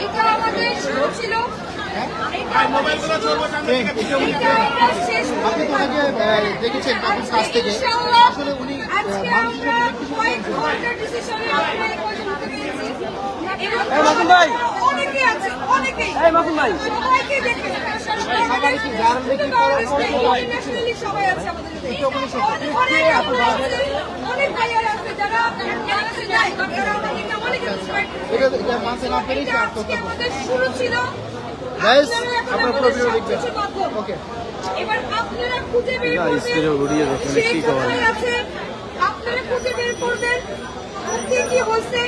এটা আমাদের শুরু ছিল। আপনি তো ওনাকে দেখেছেন পাখির কাছ থেকে, আসলে উনি অনেকেই আছে, অনেকেই সবাই আছে অনেক ভাইয়ারা আছে যারা শুরু ছিল। এবার আপনারা খুঁজে বের করবেন, আপনারা খুঁজে বের করবেন কি কি হচ্ছে।